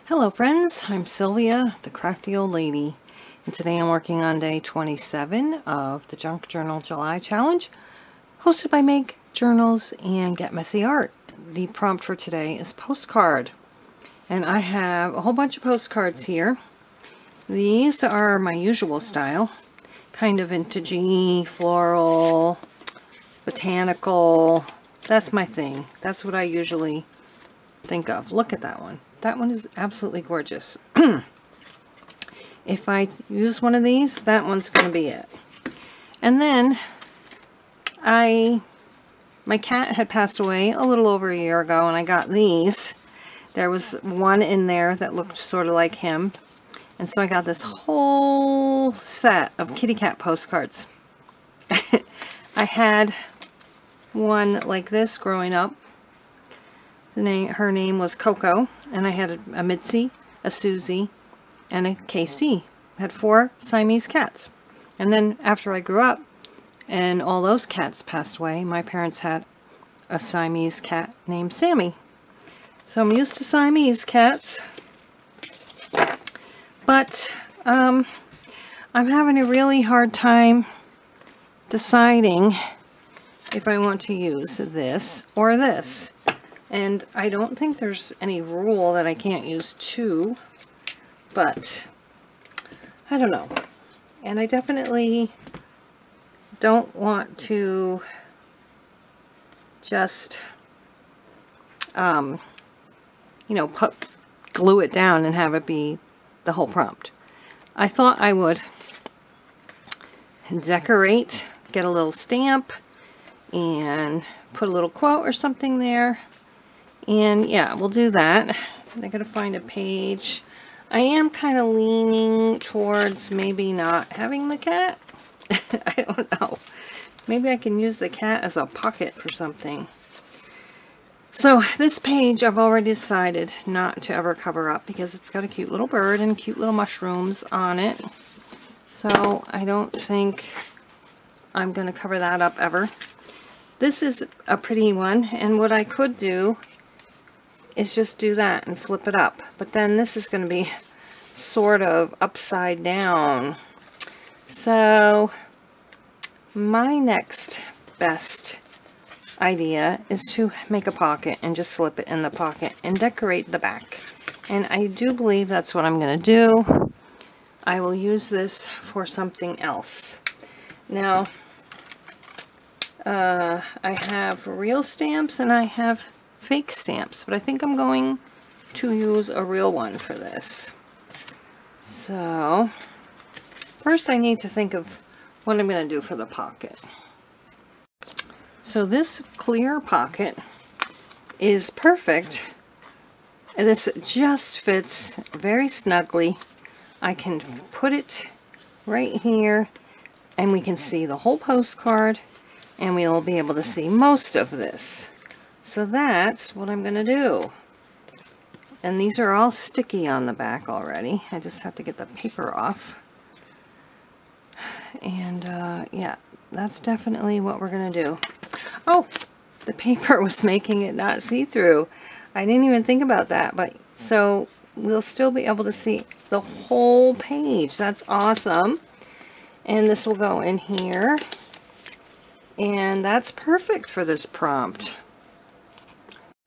Hello friends, I'm Sylvia, the crafty old lady, and today I'm working on day 27 of the Junk Journal July Challenge, hosted by Make Journals and Get Messy Art. The prompt for today is postcard, and I have a whole bunch of postcards here. These are my usual style, kind of vintagey, floral, botanical. That's my thing. That's what I usually think of. Look at that one. That one is absolutely gorgeous. If I use one of these, that one's going to be it. And then my cat had passed away a little over a year ago, and I got these. There was one in there that looked sort of like him, and so I got this whole set of kitty cat postcards. I had one like this growing up. Her name was Coco, and I had a Mitzi, a Susie, and a KC. I had 4 Siamese cats. And then after I grew up and all those cats passed away, my parents had a Siamese cat named Sammy. So I'm used to Siamese cats. But I'm having a really hard time deciding if I want to use this or this. And I don't think there's any rule that I can't use 2, but I don't know. And I definitely don't want to just, glue it down and have it be the whole prompt. I thought I would decorate, get a little stamp, and put a little quote or something there. And yeah, we'll do that. I gotta find a page. I am kind of leaning towards maybe not having the cat. I don't know. Maybe I can use the cat as a pocket for something. So this page I've already decided not to ever cover up because it's got a cute little bird and cute little mushrooms on it. So I don't think I'm going to cover that up ever. This is a pretty one, and what I could do is just do that and flip it up. But then this is going to be sort of upside down. So my next best idea is to make a pocket and just slip it in the pocket and decorate the back. And I do believe that's what I'm going to do. I will use this for something else. Now, I have real stamps and I have fake stamps, but I think I'm going to use a real one for this. So first I need to think of what I'm going to do for the pocket. So this clear pocket is perfect. This just fits very snugly. I can put it right here and we can see the whole postcard, and we will be able to see most of this. So that's what I'm going to do. And these are all sticky on the back already. I just have to get the paper off. And yeah, that's definitely what we're going to do. Oh, the paper was making it not see-through. I didn't even think about that. But so we'll still be able to see the whole page. That's awesome. And this will go in here. And that's perfect for this prompt.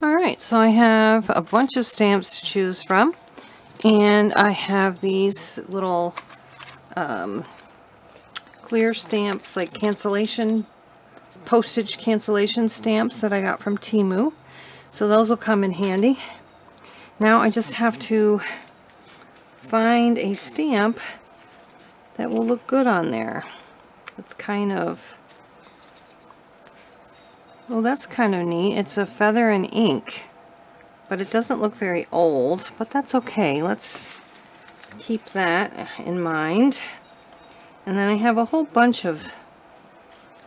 Alright, so I have a bunch of stamps to choose from, and I have these little clear stamps, like postage cancellation stamps that I got from Temu. So those will come in handy. Now I just have to find a stamp that will look good on there. It's kind of... well, that's kind of neat. It's a feather and ink, but it doesn't look very old, but that's okay. Let's keep that in mind. And then I have a whole bunch of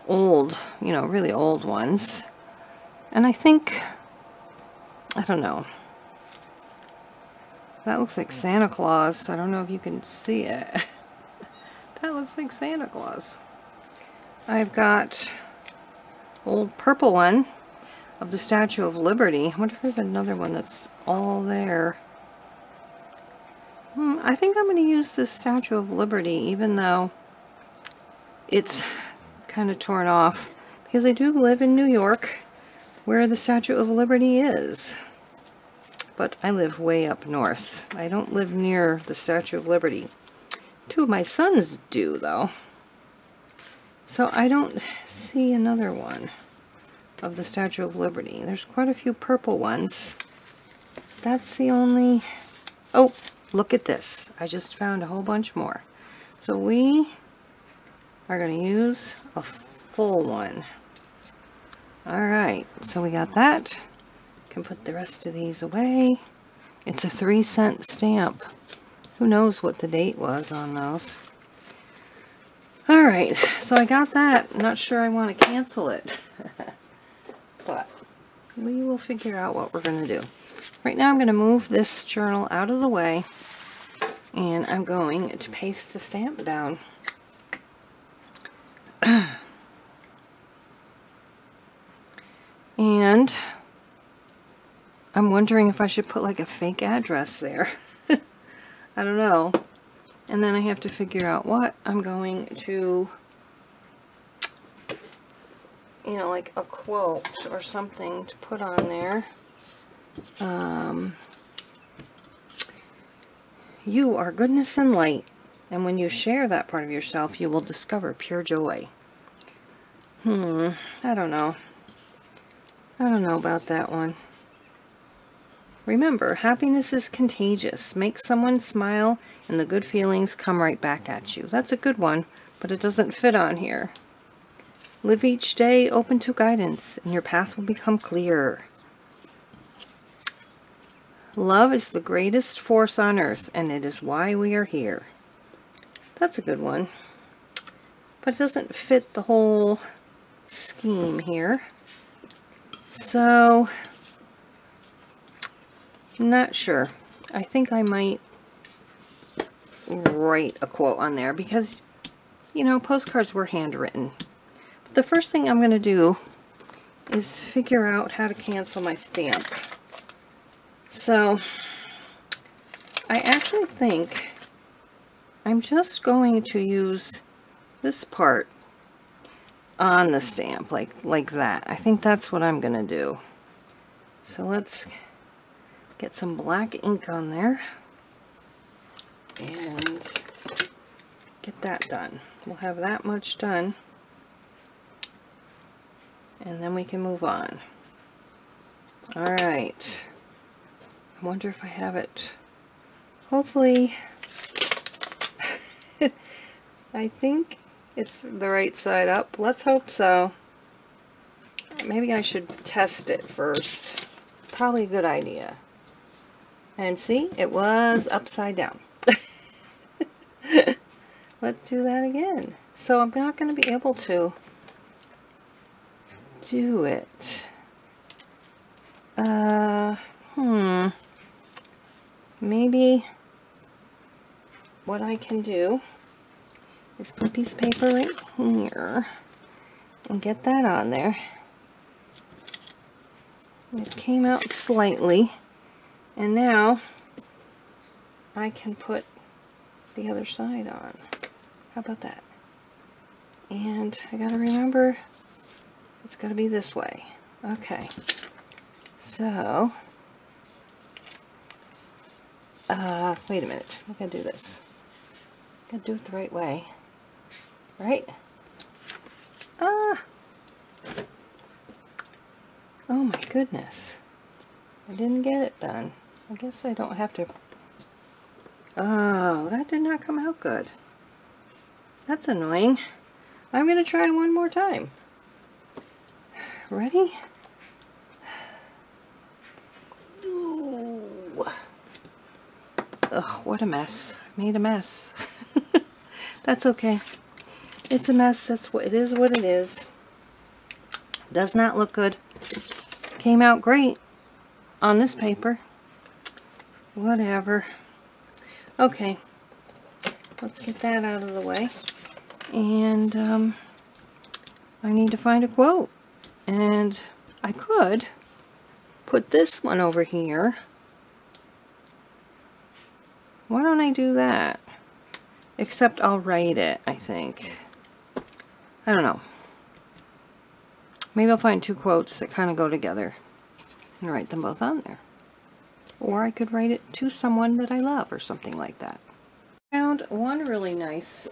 old, really old ones. And I think, I don't know. That looks like Santa Claus. I don't know if you can see it. That looks like Santa Claus. I've got old purple one of the Statue of Liberty. I wonder if I have another one that's all there. I think I'm going to use this Statue of Liberty, even though it's kind of torn off, because I do live in New York, where the Statue of Liberty is. But I live way up north. I don't live near the Statue of Liberty. Two of my sons do, though. So I don't see another one of the Statue of Liberty. There's quite a few purple ones. That's the only... Oh, look at this. I just found a whole bunch more. So we are going to use a full one. Alright, so we got that. Can put the rest of these away. It's a 3-cent stamp. Who knows what the date was on those. Alright, so I got that. I'm not sure I want to cancel it. But we will figure out what we're going to do. Right now I'm going to move this journal out of the way. And I'm going to paste the stamp down. And I'm wondering if I should put like a fake address there. I don't know. And then I have to figure out what I'm going to, you know, like a quote or something to put on there. You are goodness and light, and when you share that part of yourself, you will discover pure joy. I don't know. I don't know about that one. Remember, happiness is contagious. Make someone smile and the good feelings come right back at you. That's a good one, but it doesn't fit on here. Live each day open to guidance and your path will become clear. Love is the greatest force on earth and it is why we are here. That's a good one, but it doesn't fit the whole scheme here. So, I'm not sure. I think I might write a quote on there because, you know, postcards were handwritten. But the first thing I'm going to do is figure out how to cancel my stamp. So, I actually think I'm just going to use this part on the stamp, like that. I think that's what I'm going to do. So let's get some black ink on there and get that done. We'll have that much done and then we can move on. Alright. I wonder if I have it. Hopefully, I think it's the right side up. Let's hope so. Maybe I should test it first. Probably a good idea. And see, it was upside down. Let's do that again. So I'm not going to be able to do it. Maybe what I can do is put a piece of paper right here and get that on there. It came out slightly, and now I can put the other side on. How about that? And I gotta remember it's gotta be this way. Okay, so wait a minute, I gotta do this. Gotta do it the right way, right? Oh my goodness, I didn't get it done. I guess I don't have to. Oh, that did not come out good. That's annoying. I'm gonna try one more time. Ready? Ooh. Ugh, what a mess. I made a mess. That's okay. It's a mess. That's what it is. What it is. Does not look good. Came out great on this paper. Whatever. Okay. Let's get that out of the way. And I need to find a quote. And I could put this one over here why don't I do that? Except I'll write it, I think. I don't know. Maybe I'll find 2 quotes that kind of go together and write them both on there. Or I could write it to someone that I love or something like that. I found one really nice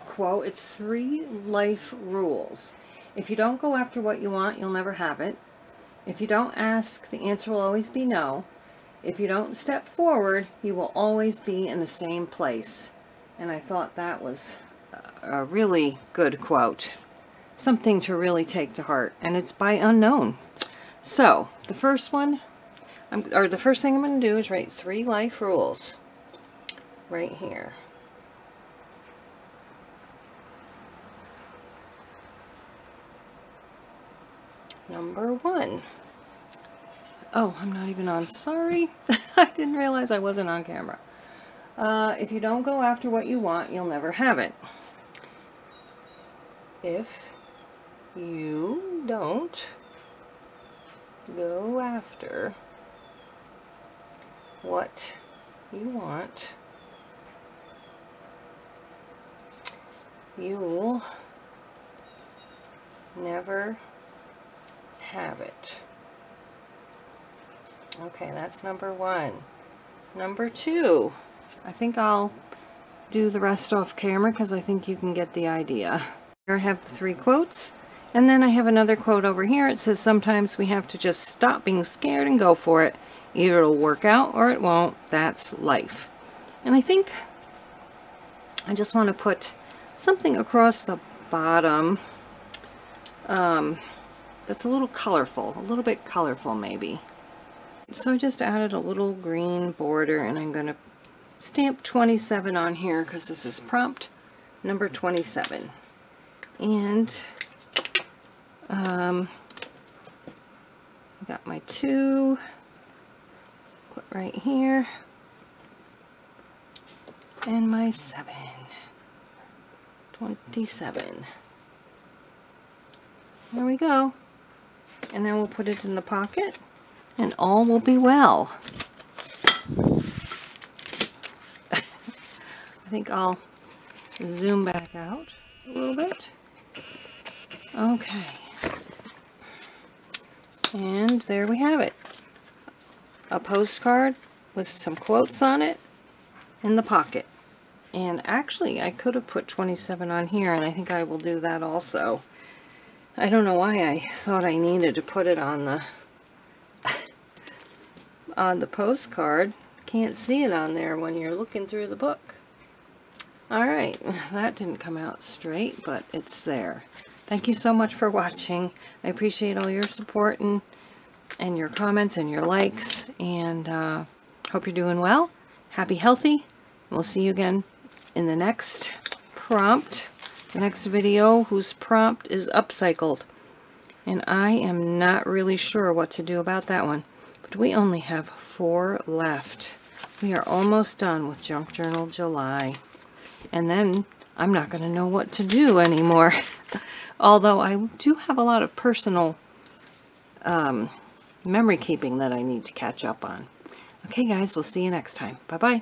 quote. It's 3 life rules. If you don't go after what you want, you'll never have it. If you don't ask, the answer will always be no. If you don't step forward, you will always be in the same place. And I thought that was a really good quote. Something to really take to heart. And it's by Unknown. So, the first one, the first thing I'm going to do is write 3 life rules. Right here. Number 1. Oh, I'm not even on. Sorry. I didn't realize I wasn't on camera. If you don't go after what you want, you'll never have it. If you don't go after what you want, you'll never have it. Okay, that's number 1. Number 2, I think I'll do the rest off camera because I think you can get the idea. Here I have the 3 quotes, and then I have another quote over here. It says sometimes we have to just stop being scared and go for it. Either it'll work out or it won't. That's life. And I think I just want to put something across the bottom that's a little colorful, a little bit colorful maybe. So I just added a little green border, and I'm going to stamp 27 on here because this is prompt number 27. And I got my 2, put right here, and my 7, 27. There we go. And then we'll put it in the pocket, and all will be well. I think I'll zoom back out a little bit. Okay. And there we have it. A postcard with some quotes on it in the pocket. And actually, I could have put 27 on here, and I think I will do that also. I don't know why I thought I needed to put it on the postcard. Can't see it on there when you're looking through the book. Alright, that didn't come out straight, but it's there. Thank you so much for watching. I appreciate all your support and your comments and your likes, and hope you're doing well. Happy, healthy. We'll see you again in the next prompt. The next video, whose prompt is upcycled. And I am not really sure what to do about that one. But we only have 4 left. We are almost done with Junk Journal July. And then I'm not going to know what to do anymore. Although I do have a lot of personal memory keeping that I need to catch up on. Okay guys, we'll see you next time. Bye-bye.